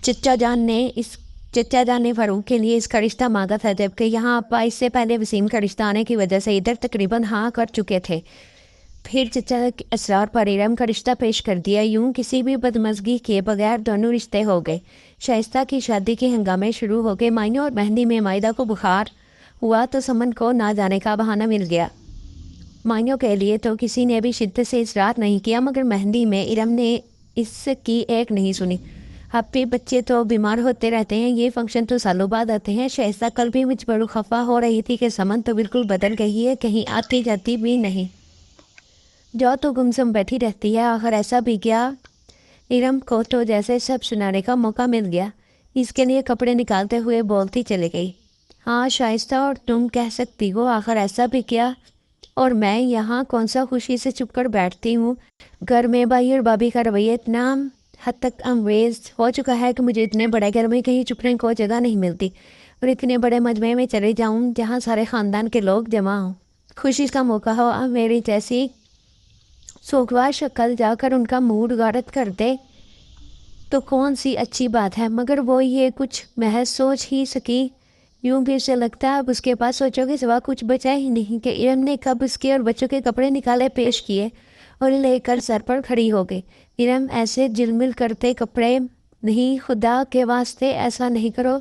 چچا جان نے فاروق کے لیے اس کا رشتہ مانگا تھا، جبکہ یہاں ابا اس سے پہلے وسیم کا رشتہ آنے کی وجہ سے ادھر تقریباً ہاں کر چکے تھے۔ پھر چچا کے اصرار پر ارم کا رشتہ پیش کر دیا۔ یوں کسی بھی بدمزگی کے بغیر دونوں رشتے ہو گئے۔ شائستہ کی شادی کے ہنگامے شروع ہو گئے۔ مائنوں اور مہندی میں مائدہ کو بخار ہوا تو سمن کو نہ جانے کا بہانہ مل گیا۔ مائنوں کے لیے تو کسی نے بھی شدت سے اصرار نہیں کیا، مگر مہندی میں ارم نے اس کی ایک نہیں سنی۔ اب بھی بچے تو بیمار ہوتے رہتے ہیں، یہ فنکشن تو سالوں بعد آتے ہیں۔ شائستہ کل بھی مجھ پر خفا ہو رہی تھی کہ سمن تو بالکل بدل گئی ہے، کہیں آتی جاتی بھی نہیں، جو تو گمسم بیٹھی رہتی ہے۔ آخر ایسا بھی کیا، ارم کو تو جیسے سب سنانے کا موقع مل گیا۔ اس کے لیے کپڑے نکالتے ہوئے بولتی چلی گئی، ہاں شائستہ، اور تم کہہ سکتی ہو آخر ایسا بھی کیا، اور میں یہاں کون سا خوشی سے چپ کر بیٹھتی ہوں۔ گھر میں بھائی اور بھابھی کا رویہ اتنا حد تک انگریز ہو چکا ہے کہ مجھے اتنے بڑے گھر میں کہیں چھپنے کو جگہ نہیں ملتی، اور اتنے بڑے مجمع میں چلے جاؤں جہاں سارے خاندان کے لوگ جمع ہوں، خوشی کا موقع ہو، اب میری جیسی سوگوار شکل جا کر ان کا موڈ غارت کر دے تو کون سی اچھی بات ہے، مگر وہ یہ کچھ محض سوچ ہی سکی۔ یوں بھی اسے لگتا اب اس کے پاس سوچوں کے سوا کچھ بچا ہی نہیں کہ ارم نے کب اس کے اور بچوں کے کپڑے نکالے پیش کیے اور لے کر سر پر کھڑی ہو گئی۔ ارم ایسے جلمل کرتے کپڑے نہیں، خدا کے واسطے ایسا نہیں کرو۔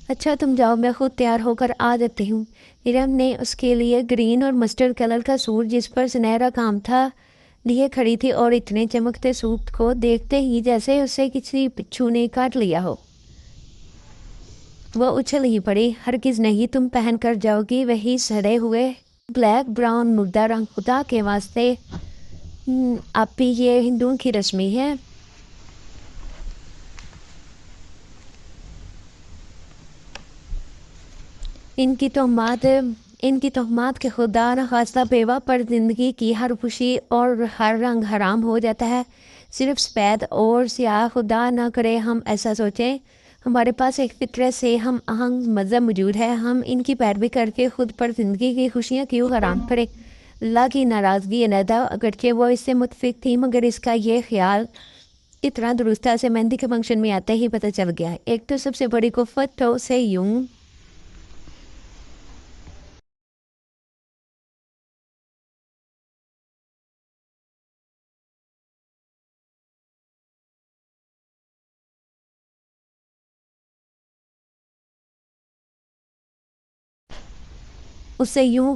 اچھا تم جاؤ، میں خود تیار ہو کر آ جاتی ہوں۔ ارم نے اس کے لیے گرین اور مسٹرڈ کلر کا سوٹ جس پر سنہرا کام تھا لیے کھڑی تھی، اور اتنے چمکتے سوٹ کو دیکھتے ہی جیسے اسے کسی بچھو نے کاٹ لیا ہو وہ اچھل ہی پڑی۔ ہرگز نہیں، تم پہن کر جاؤ گی وہی سڑے ہوئے بلیک براؤن مردہ رنگ، خدا کے واسطے، اب بھی یہ ہندوؤں کی رسمی ہے۔ ان کی تہمات کے خدا نخواستہ بیوہ پر زندگی کی ہر خوشی اور ہر رنگ حرام ہو جاتا ہے، صرف سفید اور سیاہ۔ خدا نہ کرے ہم ایسا سوچیں، ہمارے پاس ایک فطرت سے ہم آہنگ مذہب موجود ہے، ہم ان کی پیروی کر کے خود پر زندگی کی خوشیاں کیوں حرام کریں۔ اللہ کی ناراضگی علیحدہ، اگرچہ وہ اس سے متفق تھی، مگر اس کا یہ خیال اتنا درست تھا، اسے مہندی کے فنکشن میں آتے ہی پتہ چل گیا۔ ایک تو سب سے بڑی کفت تو اسے یوں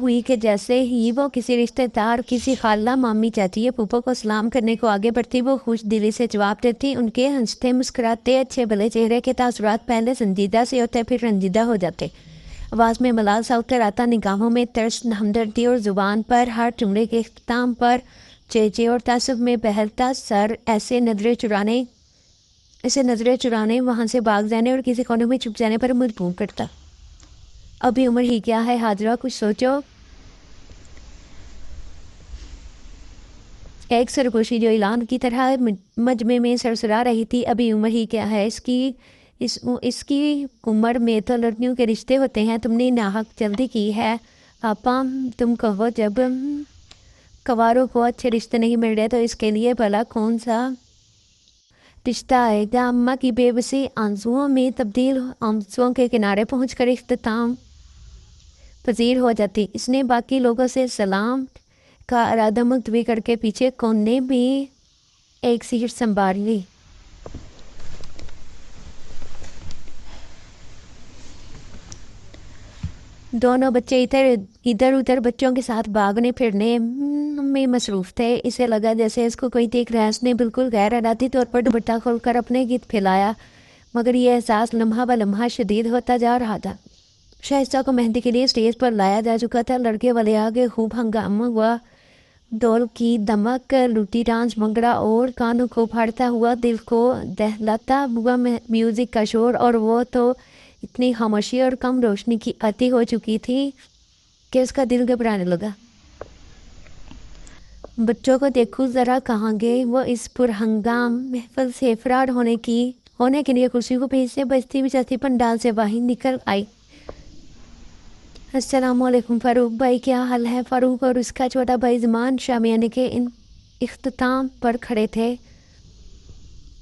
ہوئی کہ جیسے ہی وہ کسی رشتہ دار، کسی خالہ، مامی، چاچی یا پھوپھو کو سلام کرنے کو آگے بڑھتی، وہ خوش دلی سے جواب دیتی۔ ان کے ہنستے مسکراتے اچھے بھلے چہرے کے تاثرات پہلے سنجیدہ سے ہوتے پھر رنجیدہ ہو جاتے، آواز میں ملال سا اتر آتا، نگاہوں میں ترس، ہمدردی، اور زبان پر ہر جملے کے اختتام پر چیچے اور تعصب میں بہلتا سر، ایسے نظریں چرانے، وہاں سے بھاگ جانے اور کسی کونے میں چھپ جانے پر مجبور کرتا۔ ابھی عمر ہی کیا ہے حاضرہ، کچھ سوچو۔ ایک سرگوشی جو اعلان کی طرح مجمع میں سرسرا رہی تھی، ابھی عمر ہی کیا ہے، اس کی عمر میں تو لڑکیوں کے رشتے ہوتے ہیں، تم نے ناحق جلدی کی ہے آپا۔ تم کہو جب کواروں کو اچھے رشتے نہیں مل رہے تو اس کے لیے بھلا کون سا رشتہ آئے گا۔ اماں کی بے بسی آنسوؤں میں تبدیل، آنسوؤں کے کنارے پہنچ کر اختتام پذیر ہو جاتی۔ اس نے باقی لوگوں سے سلام کا ارادہ ملتوی کر کے پیچھے کونے بھی ایک سیٹ سنبھال لی۔ دونوں بچے ادھر ادھر بچوں کے ساتھ بھاگنے پھرنے میں مصروف تھے۔ اسے لگا جیسے اس کو کوئی دیکھ رہا ہے۔ اس نے بالکل غیر ارادی طور پر دوپٹہ کھول کر اپنے گرد پھیلایا، مگر یہ احساس لمحہ بہ لمحہ شدید ہوتا جا رہا تھا۔ شائستہ کو مہندی کے لیے اسٹیج پر لایا جا چکا تھا، لڑکے والے آگے خوب ہنگامہ ہوا، ڈول کی دمک، لوٹی ڈانس، بھنگڑا اور کانوں کو پھاڑتا ہوا، دل کو دہلاتا ہوا میوزک کا شور، اور وہ تو اتنی خاموشی اور کم روشنی کی عادی ہو چکی تھی کہ اس کا دل گھبرانے لگا۔ بچوں کو دیکھو ذرا کہاں گئے، وہ اس پرہنگام محفل سے فرار ہونے کے لیے کرسی کو پیچھے سے بجتی بجاتی پنڈال سے باہر نکل آئی۔ السلام علیکم فاروق بھائی، کیا حال ہے؟ فاروق اور اس کا چھوٹا بھائی زمان شامیانے کے اختتام پر کھڑے تھے۔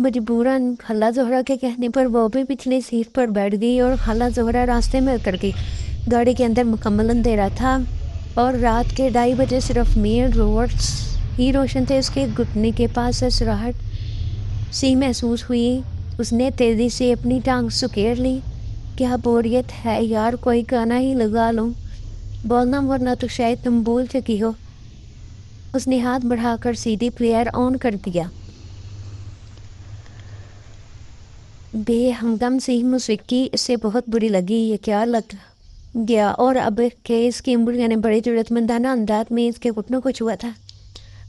مجبوراً خالہ زہرا کے کہنے پر وہ بھی پچھلی سیٹ پر بیٹھ گئی اور خالہ زہرا راستے میں اتر گئی۔ گاڑی کے اندر مکمل اندھیرا تھا اور رات کے 2:30 بجے صرف مین روڈز ہی روشن تھے۔ اس کے گھٹنے کے پاس سرسراہٹ سی محسوس ہوئی۔ اس نے تیزی سے اپنی ٹانگ سکیڑ لی۔ کیا بوریت ہے یار، کوئی گانا ہی لگا لوں، بولنا ورنہ تو شاید تم بھول چکی ہو۔ اس نے ہاتھ بڑھا کر سی ڈی پلیئر آن کر دیا۔ بے ہمدم سی موسیقی اسے بہت بری لگی۔ یہ کیا لگ گیا، اور اب کہ اس کی انگلیاں نے بڑی ضرورت مندانہ انداز میں اس کے گھٹنوں کو چھوا تھا۔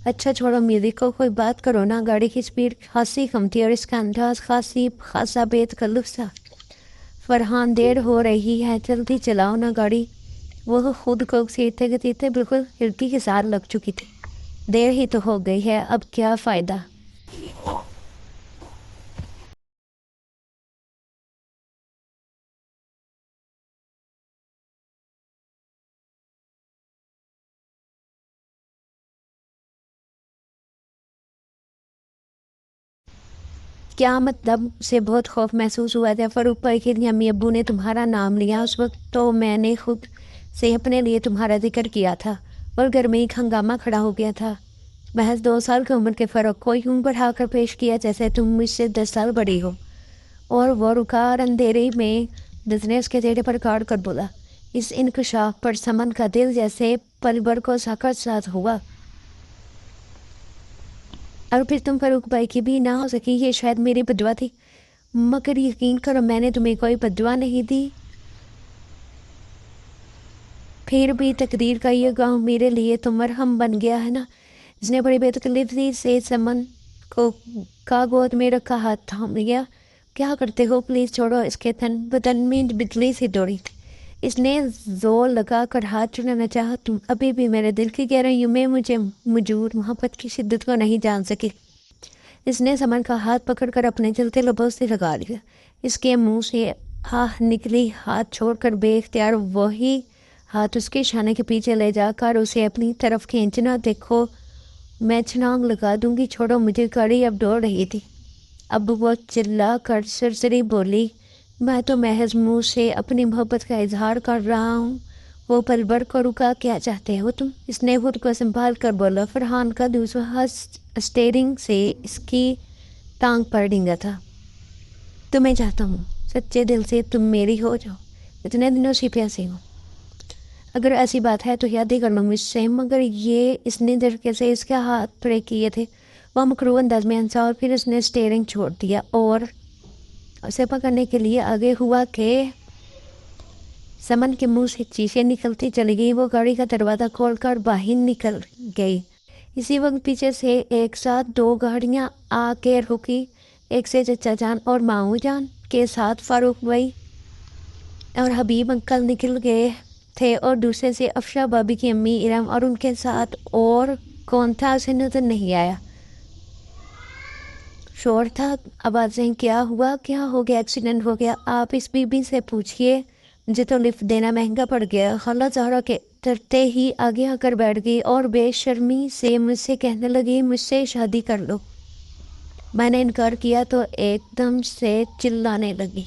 اچھا چھوڑو میوزک کو، کوئی بات کرو نا۔ گاڑی کی سپیڈ خاصی کم تھی اور اس کا انداز خاصا بے تکلف تھا۔ فرحان دیر ہو رہی ہے، جلدی چلاؤ نا گاڑی۔ وہ خود کو گھسیٹتے گھسیٹتے بالکل کھڑکی کے ساتھ لگ چکی تھی۔ دیر ہی تو ہو گئی ہے، اب کیا فائدہ۔ کیا مطلب؟ اسے بہت خوف محسوس ہوا تھا۔ فاروق بھائی کے امی ابو نے تمہارا نام لیا اس وقت تو میں نے خود سے اپنے لیے تمہارا ذکر کیا تھا، اور گھر میں ایک ہنگامہ کھڑا ہو گیا تھا۔ محض 2 سال کی عمر کے فرق کو یوں بڑھا کر پیش کیا جیسے تم مجھ سے 10 سال بڑی ہو۔ اور وہ رکا اور اندھیرے میں نظریں اس کے چہرے پر گاڑ کر بولا۔ اس انکشاف پر سمن کا دل جیسے پل بھر کو ساکت ساز ہوا۔ اور پھر تم فاروق بھائی کی بھی نہ ہو سکی، یہ شاید میری بددعا تھی، مگر یقین کرو میں نے تمہیں کوئی بددعا نہیں دی۔ پھر بھی تقدیر کا یہ گاؤں میرے لیے تو مرہم بن گیا ہے نا۔ اس نے بڑی بے تکلفی سے سمن کو کا گود میں رکھا ہاتھ تھام لیا۔ کیا کرتے ہو، پلیز چھوڑو۔ اس کے بدن میں بجلی سی دوڑی تھی۔ اس نے زور لگا کر ہاتھ چھڑانا چاہا۔ تم ابھی بھی میرے دل کی گہرائیوں میں مجھے موجود محبت کی شدت کو نہیں جان سکی۔ اس نے سمن کا ہاتھ پکڑ کر اپنے چلتے لبوں سے لگا لیا۔ اس کے منہ سے آہ نکلی۔ ہاتھ چھوڑ کر بے اختیار وہی ہاتھ اس کے شانے کے پیچھے لے جا کر اسے اپنی طرف کھینچنا۔ دیکھو میں چھلانگ لگا دوں گی، چھوڑو مجھے۔ گاڑی اب دوڑ رہی تھی۔ اب وہ چلا کر سرسری بولی، میں تو محض منہ سے اپنی محبت کا اظہار کر رہا ہوں۔ وہ پل بھر کو رکا، کیا چاہتے ہو تم؟ اس نے خود کو سنبھال کر بولا۔ فرحان کا دوسرا ہاتھ اسٹیئرنگ سے اس کی ٹانگ پر ڈھینگا تھا۔ تمہیں چاہتا ہوں، سچے دل سے تم میری ہو جاؤ، اتنے دنوں سے پیاسے ہو۔ اگر ایسی بات ہے تو یاد ہی کر لو مجھ سے۔ مگر یہ اس نے دھڑکے سے اس کے ہاتھ پڑے کیے تھے۔ وہ مکروہ انداز میں ہنسا اور پھر اس نے اسٹیئرنگ چھوڑ دیا اور اسے پکڑنے کے لیے آگے ہوا کہ سمن کے منہ سے چیخیں نکلتی چلی گئی۔ وہ گاڑی کا دروازہ کھول کر باہر نکل گئی۔ اسی وقت پیچھے سے ایک ساتھ 2 گاڑیاں آ کے رکی۔ ایک سے چچا جان اور ماموں جان کے ساتھ فاروق بھائی اور حبیب انکل نکل گئے تھے، اور دوسرے سے افشا بابی کی امی ارم، اور ان کے ساتھ اور کون تھا اسے نظر نہیں آیا۔ شور تھا، آوازیں، کیا ہوا؟ کیا ہو گیا؟ ایکسیڈنٹ ہو گیا؟ آپ اس بی بی سے پوچھئے، مجھے تو لفٹ دینا مہنگا پڑ گیا۔ خالہ زہرا کے ڈرتے ہی آگے آ کر بیٹھ گئی اور بے شرمی سے مجھ سے کہنے لگی، مجھ سے شادی کر لو۔ میں نے انکار کیا تو ایک دم سے چلانے لگی۔